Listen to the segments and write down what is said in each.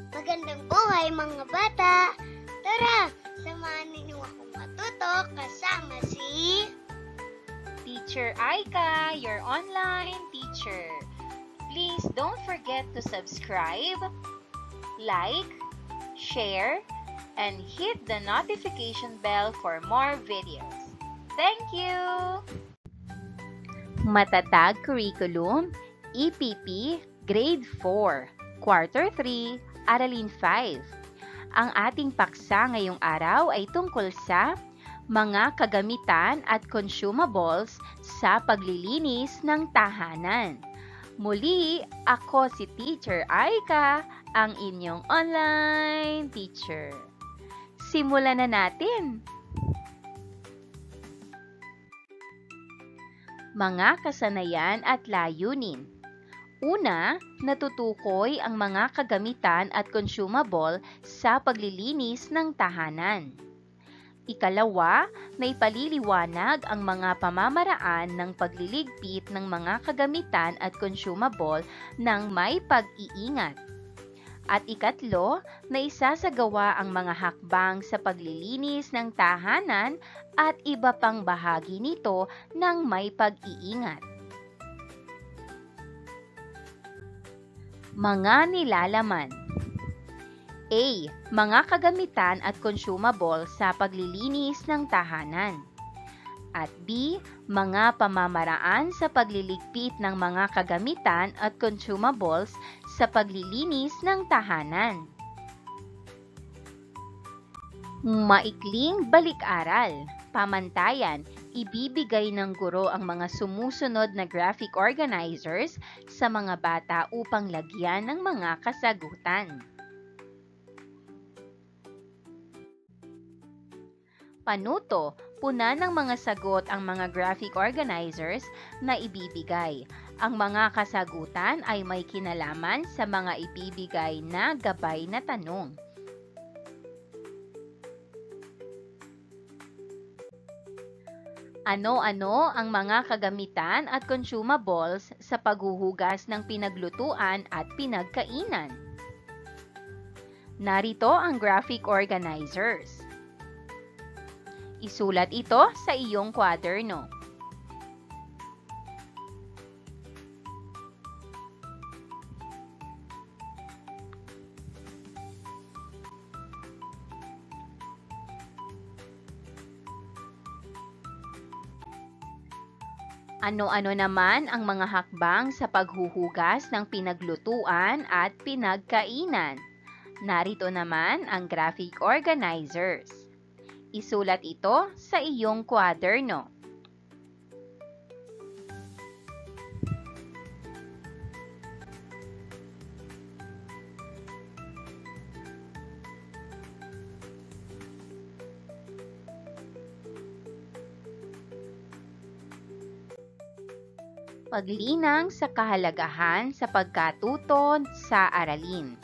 Magandang buhay mga bata! Tara, samahan ninyo akong matuto kasama si Teacher Aika, your online teacher. Please don't forget to subscribe, like, share, and hit the notification bell for more videos. Thank you! Matatag Curriculum, EPP, Grade 4, Quarter 3, Aralin 5. Ang ating paksa ngayong araw ay tungkol sa mga kagamitan at consumables sa paglilinis ng tahanan. Muli, ako si Teacher Aika, ang inyong online teacher. Simulan na natin! Mga kasanayan at layunin. Una, natutukoy ang mga kagamitan at consumable sa paglilinis ng tahanan. Ikalawa, naipaliliwanag ang mga pamamaraan ng pagliligpit ng mga kagamitan at consumable ng may pag-iingat. At ikatlo, naisasagawa ang mga hakbang sa paglilinis ng tahanan at iba pang bahagi nito ng may pag-iingat. Mga nilalaman. A. Mga kagamitan at consumable sa paglilinis ng tahanan. At B. Mga pamamaraan sa pagliligpit ng mga kagamitan at consumables sa paglilinis ng tahanan. Maikling balik-aral. Pamantayan, ibibigay ng guro ang mga sumusunod na graphic organizers sa mga bata upang lagyan ng mga kasagutan. Panuto, puna ng mga sagot ang mga graphic organizers na ibibigay. Ang mga kasagutan ay may kinalaman sa mga ibibigay na gabay na tanong. Ano-ano ang mga kagamitan at consumables sa paghuhugas ng pinaglutuan at pinagkainan? Narito ang graphic organizers. Isulat ito sa iyong kwaderno. Ano-ano naman ang mga hakbang sa paghuhugas ng pinaglutuan at pinagkainan? Narito naman ang graphic organizers. Isulat ito sa iyong kwaderno. Paglinang sa kahalagahan sa pagkatuto sa aralin.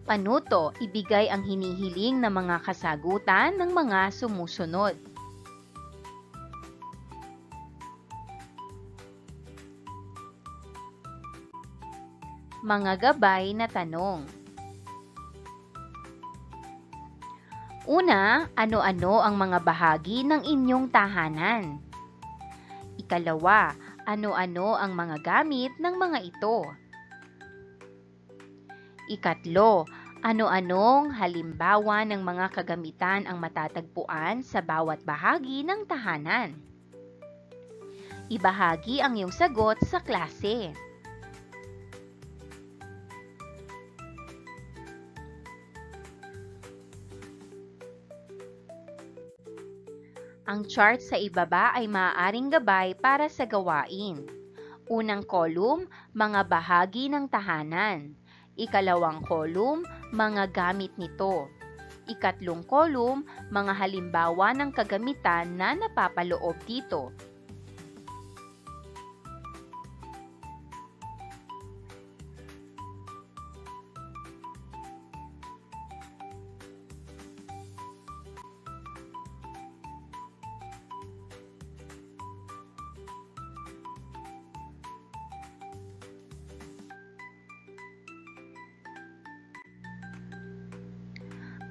Panuto, ibigay ang hinihiling na mga kasagutan ng mga sumusunod. Mga gabay na tanong. Una, ano-ano ang mga bahagi ng inyong tahanan? Ikalawa, ano-ano ang mga gamit ng mga ito? Ikatlo, ano-anong halimbawa ng mga kagamitan ang matatagpuan sa bawat bahagi ng tahanan? Ibahagi ang iyong sagot sa klase. Ang chart sa ibaba ay maaaring gabay para sa gawain. Unang column, mga bahagi ng tahanan. Ikalawang column, mga gamit nito. Ikatlong column, mga halimbawa ng kagamitan na napapaloob dito.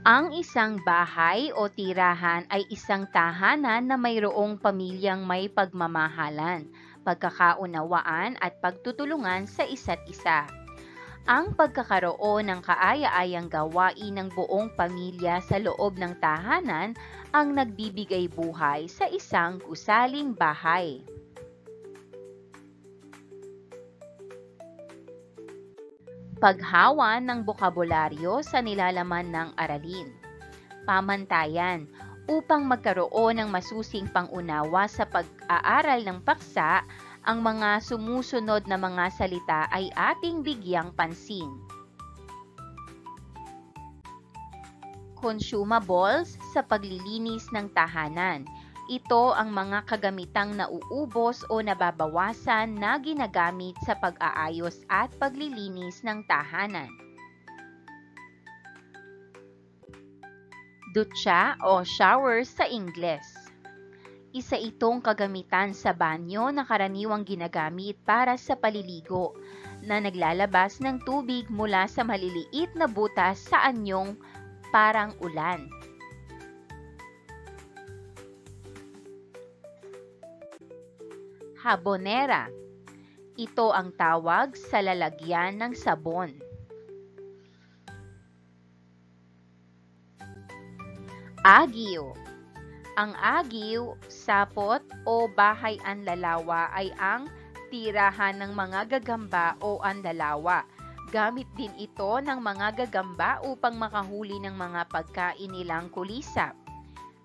Ang isang bahay o tirahan ay isang tahanan na mayroong pamilyang may pagmamahalan, pagkakaunawaan at pagtutulungan sa isa't isa. Ang pagkakaroon ng kaaya-ayang gawain ng buong pamilya sa loob ng tahanan ang nagbibigay buhay sa isang gusaling bahay. Paghawa ng bokabularyo sa nilalaman ng aralin. Pamantayan. Upang magkaroon ng masusing pangunawa sa pag-aaral ng paksa, ang mga sumusunod na mga salita ay ating bigyang pansin. Consumables sa paglilinis ng tahanan. Ito ang mga kagamitang nauubos o nababawasan na ginagamit sa pag-aayos at paglilinis ng tahanan. Dutya o shower sa Ingles. Isa itong kagamitan sa banyo na karaniwang ginagamit para sa paliligo, na naglalabas ng tubig mula sa maliliit na butas sa anyong parang ulan. Habonera. Ito ang tawag sa lalagyan ng sabon. Agiw. Ang agiw, sapot o bahay anlalawa ay ang tirahan ng mga gagamba o anlalawa. Gamit din ito ng mga gagamba upang makahuli ng mga pagkain nilang kulisap.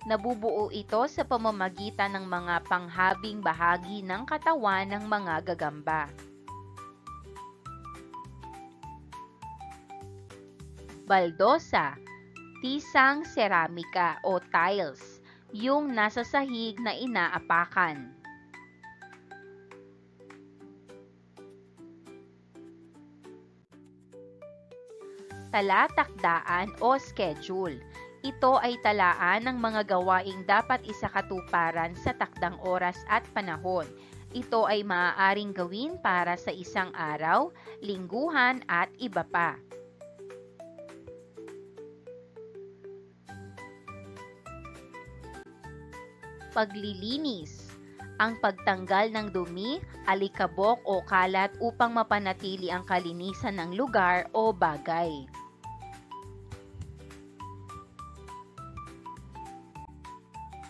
Nabubuo ito sa pamamagitan ng mga panghabing bahagi ng katawan ng mga gagamba. Baldosa, tisang seramika o tiles, yung nasa sahig na inaapakan. Talatakdaan o schedule. Ito ay talaan ng mga gawaing dapat isakatuparan sa takdang oras at panahon. Ito ay maaaring gawin para sa isang araw, lingguhan at iba pa. Paglilinis. Ang pagtanggal ng dumi, alikabok o kalat upang mapanatili ang kalinisan ng lugar o bagay.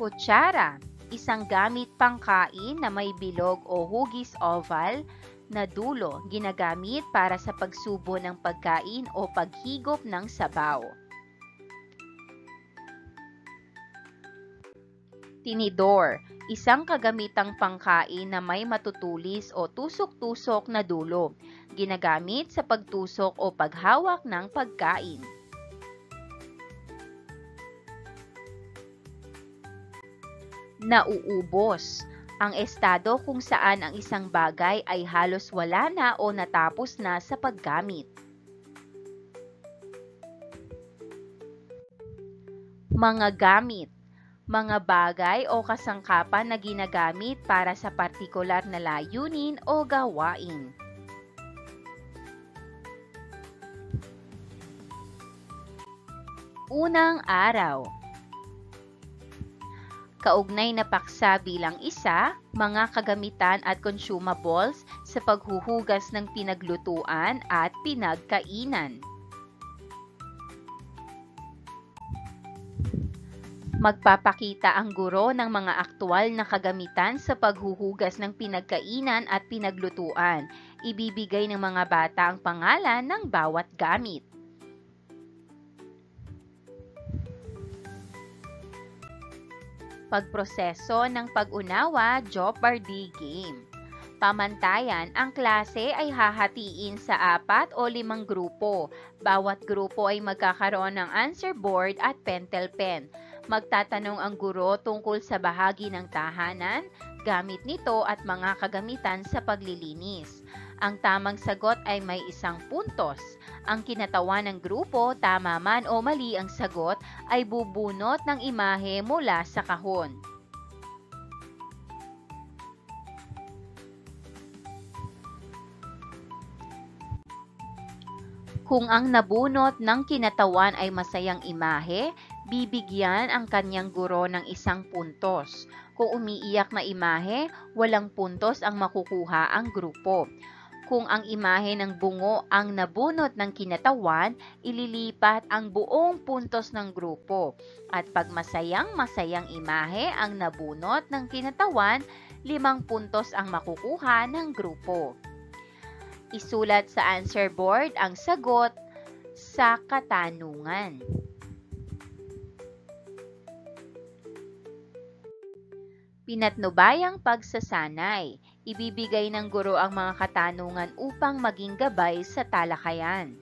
Kutsara, isang gamit pangkain na may bilog o hugis oval na dulo, ginagamit para sa pagsubo ng pagkain o paghigop ng sabaw. Tinidor, isang kagamitang pangkain na may matutulis o tusok-tusok na dulo, ginagamit sa pagtusok o paghawak ng pagkain. Nauubos, ang estado kung saan ang isang bagay ay halos wala na o natapos na sa paggamit. Mga gamit, mga bagay o kasangkapan na ginagamit para sa partikular na layunin o gawain. Unang araw. Kaugnay na paksa bilang isa, mga kagamitan at consumables sa paghuhugas ng pinaglutuan at pinagkainan. Magpapakita ang guro ng mga aktwal na kagamitan sa paghuhugas ng pinagkainan at pinaglutuan. Ibibigay ng mga bata ang pangalan ng bawat gamit. Pagproseso ng pag-unawa, Jeopardy game. Pamantayan, ang klase ay hahatiin sa 4 o 5 grupo. Bawat grupo ay magkakaroon ng answer board at pentel pen. Magtatanong ang guro tungkol sa bahagi ng tahanan, gamit nito at mga kagamitan sa paglilinis. Ang tamang sagot ay may 1 puntos. Ang kinatawan ng grupo, tama man o mali ang sagot, ay bubunot ng imahe mula sa kahon. Kung ang nabunot ng kinatawan ay masayang imahe, bibigyan ang kanyang guro ng 1 puntos. Kung umiiyak na imahe, walang puntos ang makukuha ang grupo. Kung ang imahe ng bungo ang nabunot ng kinatawan, ililipat ang buong puntos ng grupo. At pag masayang imahe ang nabunot ng kinatawan, 5 puntos ang makukuha ng grupo. Isulat sa answer board ang sagot sa katanungan. Pinatnubayang pagsasanay. Ibibigay ng guro ang mga katanungan upang maging gabay sa talakayan.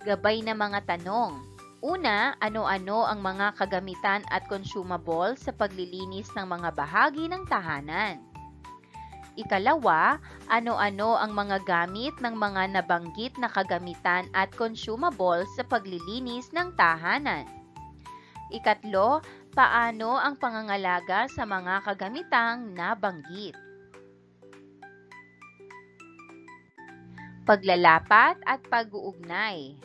Gabay na mga tanong. Una, ano-ano ang mga kagamitan at consumable sa paglilinis ng mga bahagi ng tahanan? Ikalawa, ano-ano ang mga gamit ng mga nabanggit na kagamitan at consumable sa paglilinis ng tahanan? Ikatlo, paano ang pangangalaga sa mga kagamitang nabanggit? Paglalapat at pag-uugnay.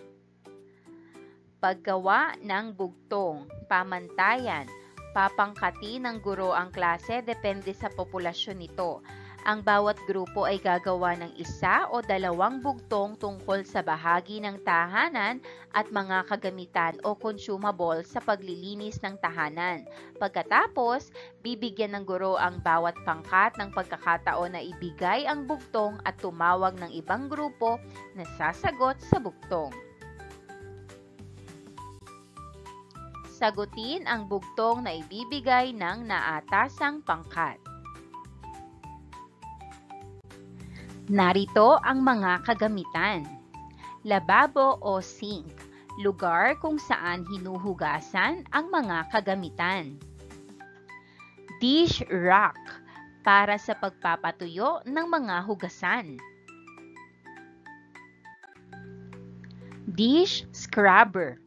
Paggawa ng bugtong, pamantayan, papangkati ng guro ang klase depende sa populasyon nito. Ang bawat grupo ay gagawa ng 1 o 2 bugtong tungkol sa bahagi ng tahanan at mga kagamitan o consumable sa paglilinis ng tahanan. Pagkatapos, bibigyan ng guro ang bawat pangkat ng pagkakataon na ibigay ang bugtong at tumawag ng ibang grupo na sasagot sa bugtong. Sagutin ang bugtong na ibibigay ng naatasang pangkat. Narito ang mga kagamitan. Lababo o sink, lugar kung saan hinuhugasan ang mga kagamitan. Dish rack, para sa pagpapatuyo ng mga hugasan. Dish scrubber,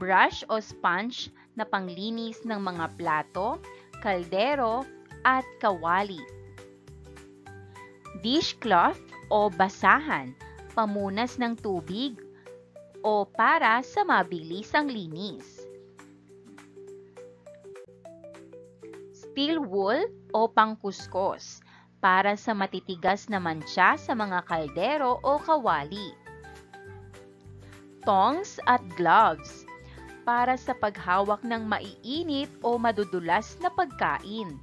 brush o sponge na panglinis ng mga plato, kaldero at kawali. Dishcloth o basahan, pamunas ng tubig o para sa mabilisang linis. Steel wool o pangkuskos, para sa matitigas na mantsa sa mga kaldero o kawali. Tongs at gloves, para sa paghawak ng maiinit o madudulas na pagkain.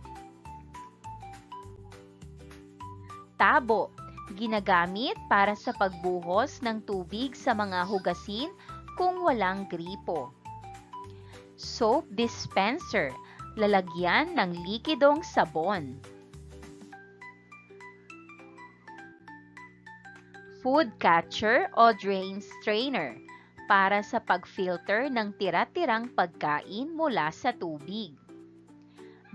Tabo, ginagamit para sa pagbuhos ng tubig sa mga hugasin kung walang gripo. Soap dispenser, lalagyan ng likidong sabon. Food catcher o drain strainer, para sa pag-filter ng tira-tirang pagkain mula sa tubig.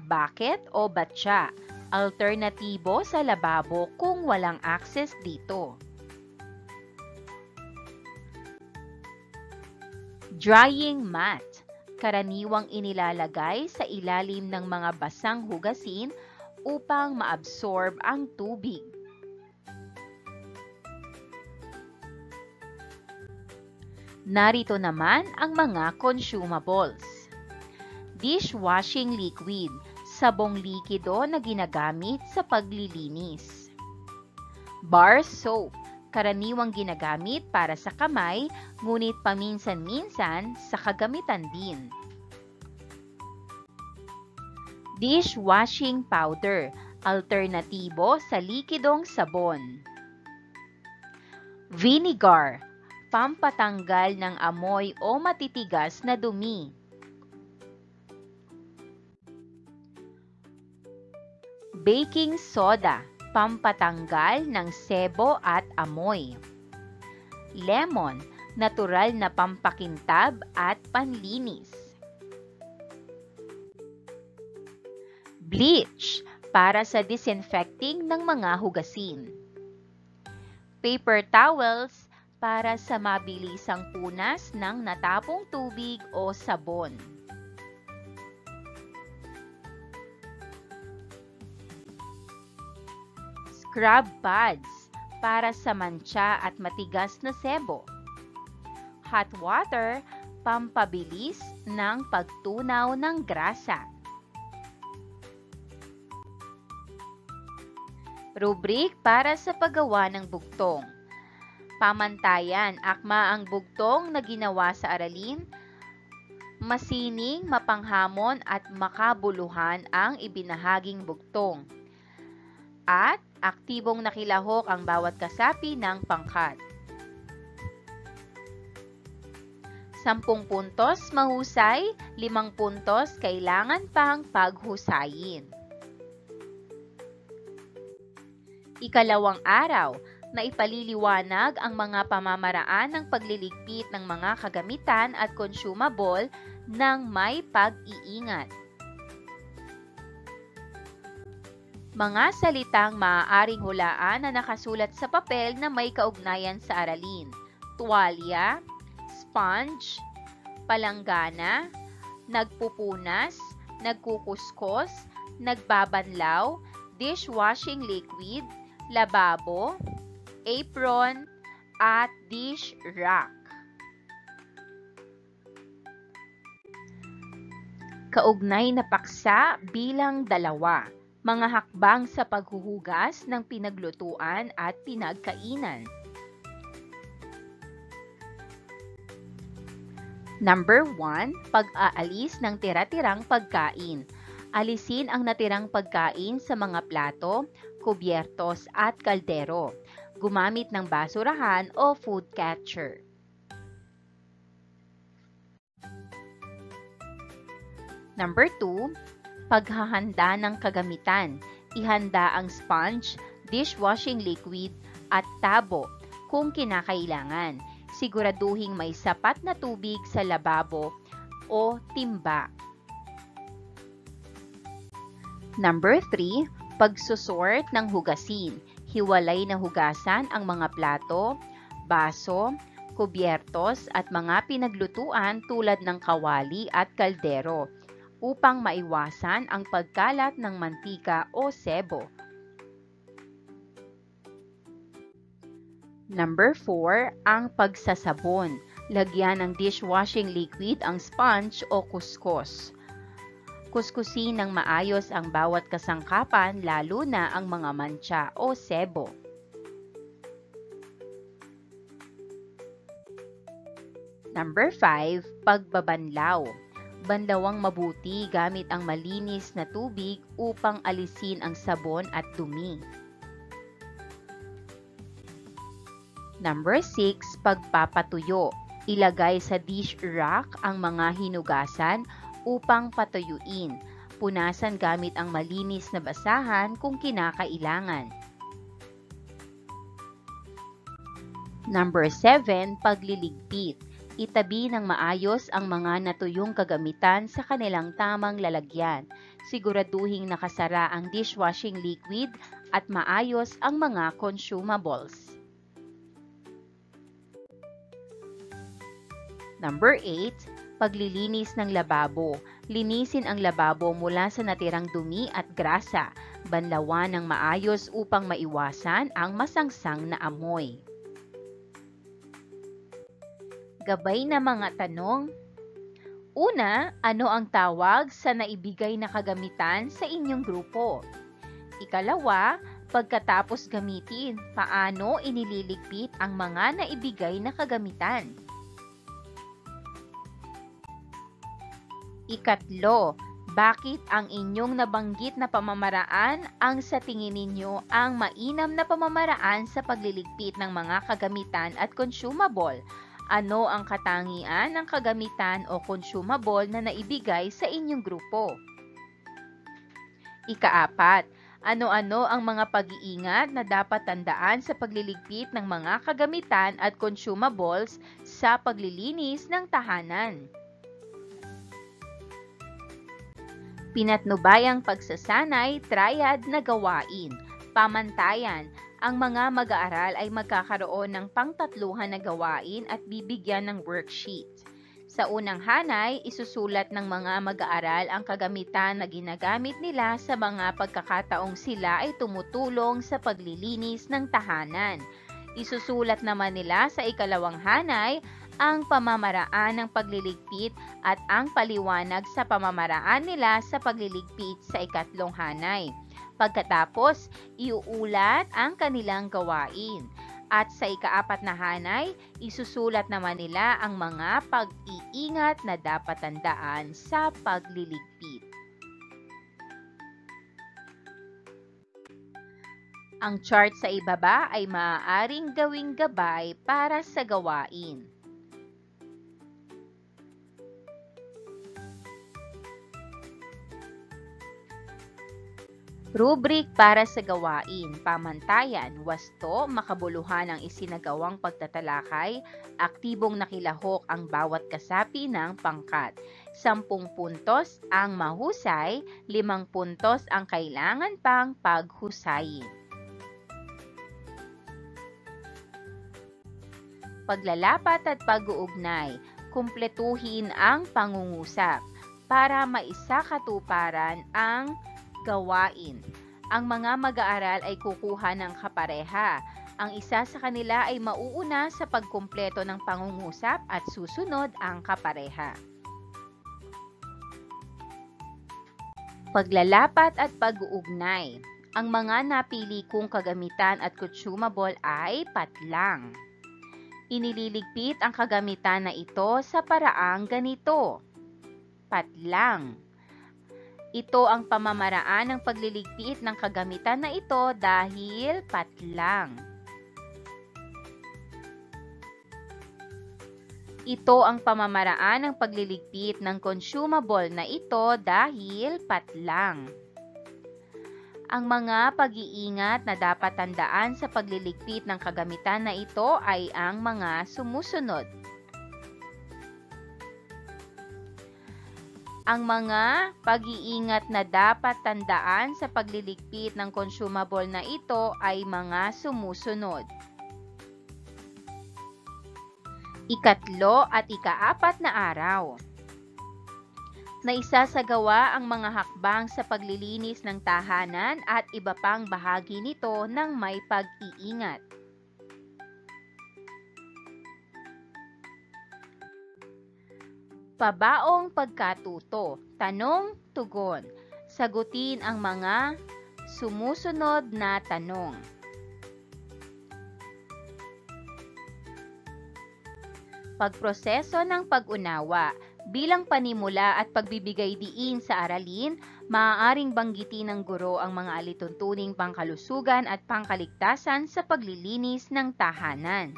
Bucket o batya, alternatibo sa lababo kung walang access dito. Drying mat, karaniwang inilalagay sa ilalim ng mga basang hugasin upang maabsorb ang tubig. Narito naman ang mga consumables. Dishwashing liquid, sabong likido na ginagamit sa paglilinis. Bar soap, karaniwang ginagamit para sa kamay, ngunit paminsan-minsan sa kagamitan din. Dishwashing powder, alternatibo sa likidong sabon. Vinegar, pampatanggal ng amoy o matitigas na dumi. Baking soda, pampatanggal ng sebo at amoy. Lemon, natural na pampakintab at panlinis. Bleach, para sa disinfecting ng mga hugasin. Paper towels, para sa mabilisang punas ng natapong tubig o sabon. Scrub pads, para sa mantsa at matigas na sebo. Hot water, pampabilis ng pagtunaw ng grasa. Rubrik para sa paggawa ng bugtong. Pamantayan, akma ang bugtong na ginawa sa aralin. Masining, mapanghamon at makabuluhan ang ibinahaging bugtong. At aktibong nakilahok ang bawat kasapi ng pangkat. 10 puntos mahusay, 5 puntos kailangan pang paghusayin. Ikalawang araw, na ipaliliwanag ang mga pamamaraan ng pagliligpit ng mga kagamitan at consumable ng may pag-iingat. Mga salitang maaaring hulaan na nakasulat sa papel na may kaugnayan sa aralin. Tuwalya, sponge, palanggana, nagpupunas, nagkukuskos, nagbabanlaw, dishwashing liquid, lababo, apron, at dish rack. Kaugnay na paksa bilang 2, mga hakbang sa paghuhugas ng pinaglutuan at pinagkainan. Number 1, pag-aalis ng tira-tirang pagkain. Alisin ang natirang pagkain sa mga plato, kubyertos at kaldero. Gumamit ng basurahan o food catcher. Number 2, paghahanda ng kagamitan. Ihanda ang sponge, dishwashing liquid, at tabo kung kinakailangan. Siguraduhing may sapat na tubig sa lababo o timba. Number 3, pagsusort ng hugasin. Hiwalay na hugasan ang mga plato, baso, kubyertos at mga pinaglutuan tulad ng kawali at kaldero upang maiwasan ang pagkalat ng mantika o sebo. Number 4, ang pagsasabon. Lagyan ng dishwashing liquid ang sponge o kuskus. Kuskusin ng maayos ang bawat kasangkapan lalo na ang mga mantsa o sebo. Number 5, pagbabanlaw. Banlawang mabuti gamit ang malinis na tubig upang alisin ang sabon at dumi. Number 6, pagpapatuyo. Ilagay sa dish rack ang mga hinugasan upang patuyuin. Punasan gamit ang malinis na basahan kung kinakailangan. Number 7, pagliligpit. Itabi ng maayos ang mga natuyong kagamitan sa kanilang tamang lalagyan. Siguraduhing nakasara ang dishwashing liquid at maayos ang mga consumables. Number 8, paglilinis ng lababo. Linisin ang lababo mula sa natirang dumi at grasa. Banlawan ng maayos upang maiwasan ang masangsang na amoy. Gabay na mga tanong. Una, ano ang tawag sa naibigay na kagamitan sa inyong grupo? Ikalawa, pagkatapos gamitin, paano inililigpit ang mga naibigay na kagamitan? Ikatlo, bakit ang inyong nabanggit na pamamaraan ang sa tingin ninyo ang mainam na pamamaraan sa pagliligpit ng mga kagamitan at consumable? Ano ang katangian ng kagamitan o consumable na naibigay sa inyong grupo? Ika-4, ano-ano ang mga pag-iingat na dapat tandaan sa pagliligpit ng mga kagamitan at consumables sa paglilinis ng tahanan? Pinatnubayang pagsasanay, triad na gawain. Pamantayan, ang mga mag-aaral ay magkakaroon ng pangtatluhan na gawain at bibigyan ng worksheet. Sa unang hanay, isusulat ng mga mag-aaral ang kagamitan na ginagamit nila sa mga pagkakataong sila ay tumutulong sa paglilinis ng tahanan. Isusulat naman nila sa ikalawang hanay ang pamamaraan ng pagliligpit at ang paliwanag sa pamamaraan nila sa pagliligpit sa ikatlong hanay. Pagkatapos, iuulat ang kanilang gawain. At sa ikaapat na hanay, isusulat naman nila ang mga pag-iingat na dapat tandaan sa pagliligpit. Ang chart sa ibaba ay maaaring gawing gabay para sa gawain. Rubric para sa gawain, pamantayan, wasto, makabuluhan ang isinagawang pagtatalakay, aktibong nakilahok ang bawat kasapi ng pangkat. 10 puntos ang mahusay, 5 puntos ang kailangan pang paghusayin. Paglalapat at pag-uugnay, kumpletuhin ang pangungusap para maisakatuparan ang gawain. Ang mga mag-aaral ay kukuha ng kapareha. Ang isa sa kanila ay mauuna sa pagkumpleto ng pangungusap at susunod ang kapareha. Paglalapat at pag-uugnay. Ang mga napili kong kagamitan at consumable ay patlang. Inililigpit ang kagamitan na ito sa paraang ganito. Patlang. Ito ang pamamaraan ng pagliligpit ng kagamitan na ito dahil patlang. Ito ang pamamaraan ng pagliligpit ng consumable na ito dahil patlang. Ang mga pag-iingat na dapat tandaan sa pagliligpit ng kagamitan na ito ay ang mga sumusunod. Ang mga pag-iingat na dapat tandaan sa pagliligpit ng consumable na ito ay mga sumusunod. Ikatlo at ikaapat na araw. Naisasagawa ang mga hakbang sa paglilinis ng tahanan at iba pang bahagi nito ng may pag-iingat. Pabaong pagkatuto, tanong-tugon. Sagutin ang mga sumusunod na tanong. Pagproseso ng pag-unawa. Bilang panimula at pagbibigay diin sa aralin, maaaring banggitin ng guro ang mga alituntuning pangkalusugan at pangkaligtasan sa paglilinis ng tahanan.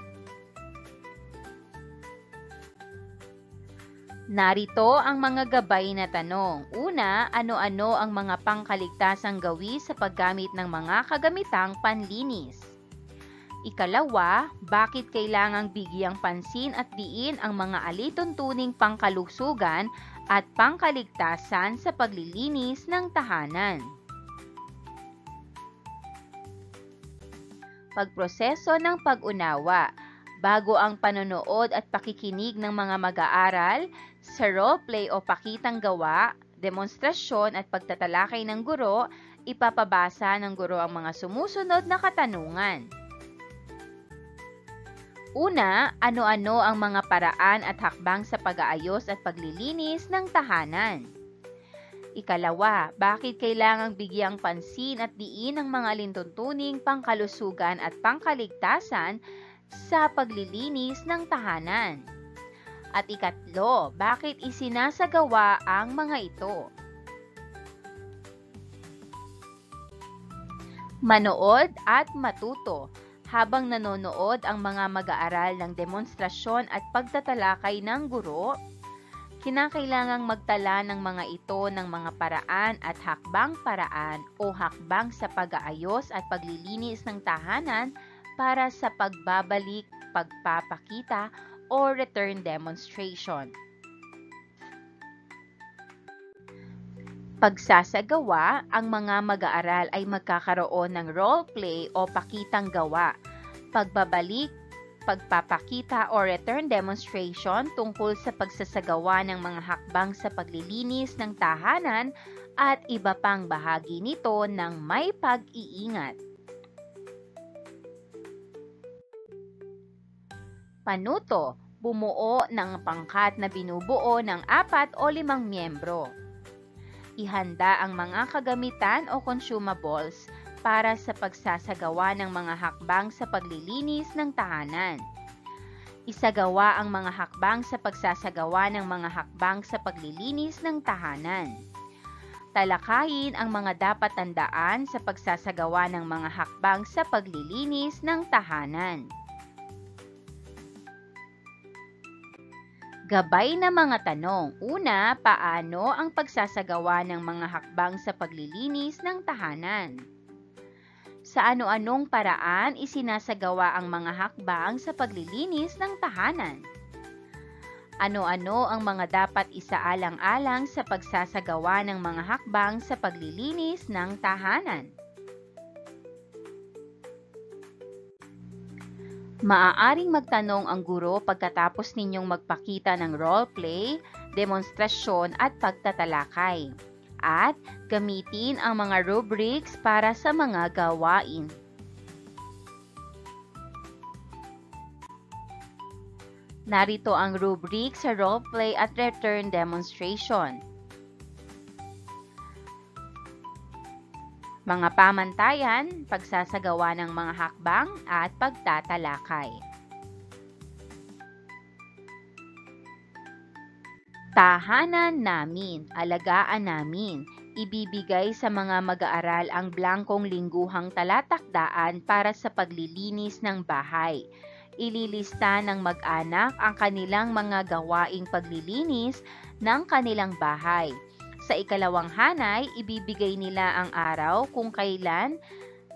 Narito ang mga gabay na tanong. Una, ano-ano ang mga pangkaligtasang gawi sa paggamit ng mga kagamitang panlinis? Ikalawa, bakit kailangang bigyang pansin at diin ang mga alituntuning pangkalusugan at pangkaligtasan sa paglilinis ng tahanan? Pagproseso ng pag-unawa. Bago ang panonood at pakikinig ng mga mag-aaral, sa role-play o pakitang gawa, demonstrasyon at pagtatalakay ng guro, ipapabasa ng guro ang mga sumusunod na katanungan. Una, ano-ano ang mga paraan at hakbang sa pag-aayos at paglilinis ng tahanan? Ikalawa, bakit kailangang bigyang pansin at diin ang mga lintuntuning pangkalusugan at pangkaligtasan sa paglilinis ng tahanan? At ikatlo, bakit isinasagawa ang mga ito? Manood at matuto. Habang nanonood ang mga mag-aaral ng demonstrasyon at pagtatalakay ng guro, kinakailangang magtala ng mga ito ng mga paraan at hakbang-paraan o hakbang sa pag-aayos at paglilinis ng tahanan para sa pagbabalik, pagpapakita, o return demonstration. Pagsasagawa, ang mga mag-aaral ay magkakaroon ng role-play o pakitang gawa, pagbabalik, pagpapakita o return demonstration tungkol sa pagsasagawa ng mga hakbang sa paglilinis ng tahanan at iba pang bahagi nito ng may pag-iingat. Panuto, bumuo ng pangkat na binubuo ng 4 o 5 miyembro. Ihanda ang mga kagamitan o consumables para sa pagsasagawa ng mga hakbang sa paglilinis ng tahanan. Isagawa ang mga hakbang sa pagsasagawa ng mga hakbang sa paglilinis ng tahanan. Talakayin ang mga dapat tandaan sa pagsasagawa ng mga hakbang sa paglilinis ng tahanan. Gabay na mga tanong. Una, paano ang pagsasagawa ng mga hakbang sa paglilinis ng tahanan? Sa ano-anong paraan isinasagawa ang mga hakbang sa paglilinis ng tahanan? Ano-ano ang mga dapat isaalang-alang sa pagsasagawa ng mga hakbang sa paglilinis ng tahanan? Maaaring magtanong ang guro pagkatapos ninyong magpakita ng role-play, demonstrasyon at pagtatalakay. At gamitin ang mga rubrics para sa mga gawain. Narito ang rubric sa role-play at return demonstration. Mga pamantayan, pagsasagawa ng mga hakbang at pagtatalakay. Tahanan namin, alagaan namin. Ibibigay sa mga mag-aaral ang blankong lingguhang talatakdaan para sa paglilinis ng bahay. Ililista ng mag-anak ang kanilang mga gawaing paglilinis ng kanilang bahay. Sa ikalawang hanay, ibibigay nila ang araw kung kailan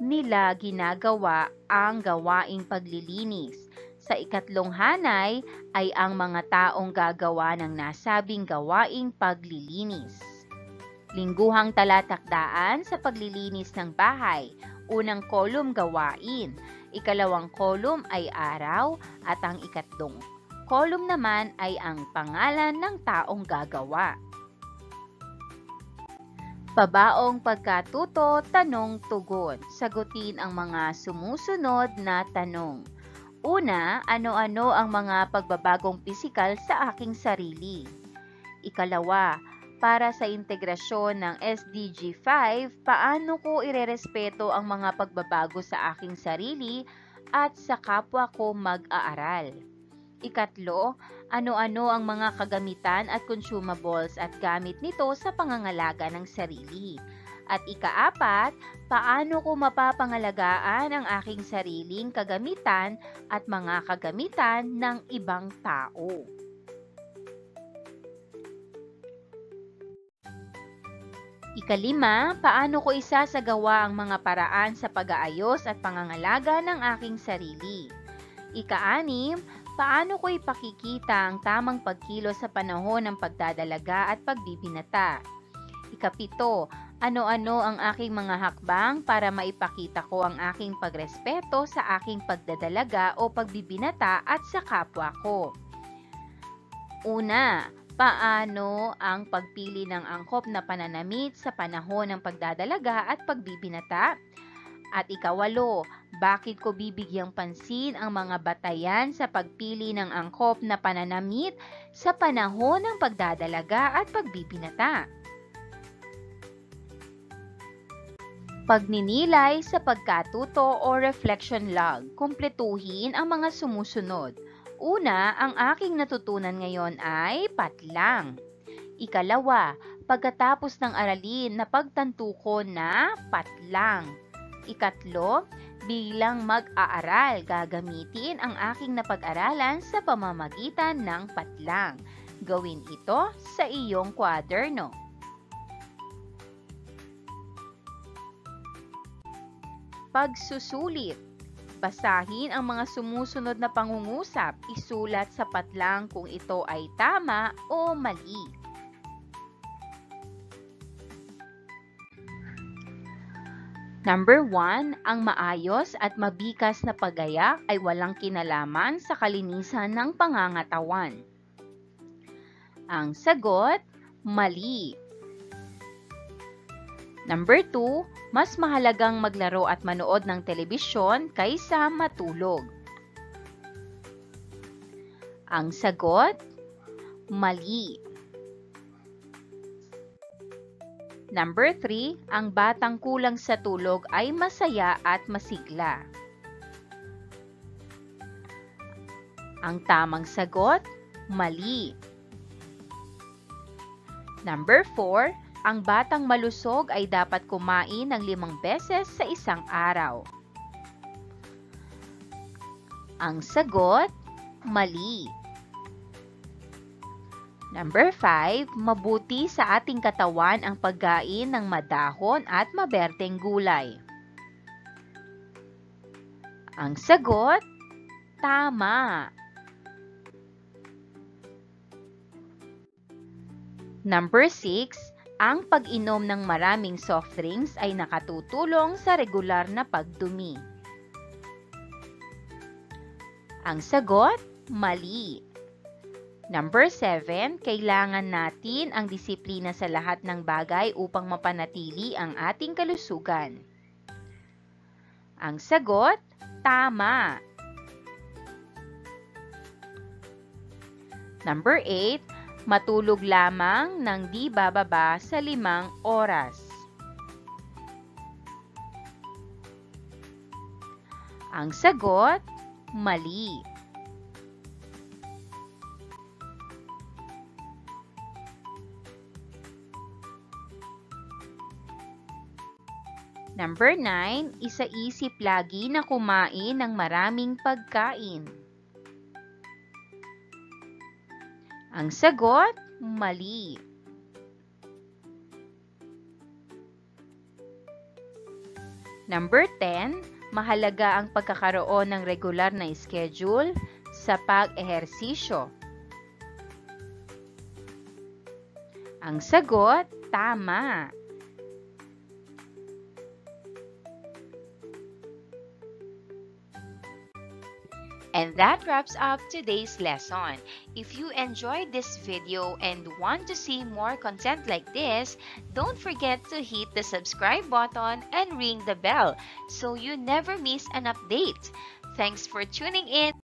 nila ginagawa ang gawaing paglilinis. Sa ikatlong hanay ay ang mga taong gagawa ng nasabing gawaing paglilinis. Lingguhang talatakdaan sa paglilinis ng bahay. Unang kolum gawain, ikalawang kolum ay araw at ang ikatlong kolum naman ay ang pangalan ng taong gagawa. Pabaong pagkatuto, tanong-tugon. Sagutin ang mga sumusunod na tanong. Una, ano-ano ang mga pagbabagong pisikal sa aking sarili? Ikalawa, para sa integrasyon ng SDG 5, paano ko irerespeto ang mga pagbabago sa aking sarili at sa kapwa ko mag-aaral? Ikatlo, ano-ano ang mga kagamitan at consumables at gamit nito sa pangangalaga ng sarili? At ikaapat, paano ko mapapangalagaan ang aking sariling kagamitan at mga kagamitan ng ibang tao? Ikalima, paano ko isasagawa ang mga paraan sa pag-aayos at pangangalaga ng aking sarili? Ikaanim, paano ko ipakikita ang tamang pagkilos sa panahon ng pagdadalaga at pagbibinata? Ikapito, ano-ano ang aking mga hakbang para maipakita ko ang aking pagrespeto sa aking pagdadalaga o pagbibinata at sa kapwa ko? Una, paano ang pagpili ng angkop na pananamit sa panahon ng pagdadalaga at pagbibinata? At ikawalo, bakit ko bibigyang pansin ang mga batayan sa pagpili ng angkop na pananamit sa panahon ng pagdadalaga at pagbibinata? Pagninilay sa pagkatuto o reflection log. Kumpletuhin ang mga sumusunod. Una, ang aking natutunan ngayon ay patlang. Ikalawa, pagkatapos ng aralin, napagtanto ko na patlang. Ikatlo, bilang mag-aaral, gagamitin ang aking napag-aralan sa pamamagitan ng patlang. Gawin ito sa iyong kwaderno. Pagsusulit. Basahin ang mga sumusunod na pangungusap. Isulat sa patlang kung ito ay tama o mali. Number 1, ang maayos at mabikas na pagaya ay walang kinalaman sa kalinisan ng pangangatawan. Ang sagot, mali. Number 2, mas mahalagang maglaro at manood ng telebisyon kaysa matulog. Ang sagot, mali. Number 3, ang batang kulang sa tulog ay masaya at masigla. Ang tamang sagot, mali. Number 4, ang batang malusog ay dapat kumain ng 5 beses sa isang araw. Ang sagot, mali. Number 5, mabuti sa ating katawan ang pagkain ng madahon at maberdeng gulay. Ang sagot, tama. Number 6, ang pag-inom ng maraming soft drinks ay nakatutulong sa regular na pagdumi. Ang sagot, mali. Number 7, kailangan natin ang disiplina sa lahat ng bagay upang mapanatili ang ating kalusugan. Ang sagot, tama. Number 8, matulog lamang ng di bababa sa 5 oras. Ang sagot, mali. Number 9, isa-isip lagi na kumain ng maraming pagkain. Ang sagot, mali. Number 10, mahalaga ang pagkakaroon ng regular na schedule sa pag-ehersisyo. Ang sagot, tama. And that wraps up today's lesson. If you enjoyed this video and want to see more content like this, don't forget to hit the subscribe button and ring the bell so you never miss an update. Thanks for tuning in.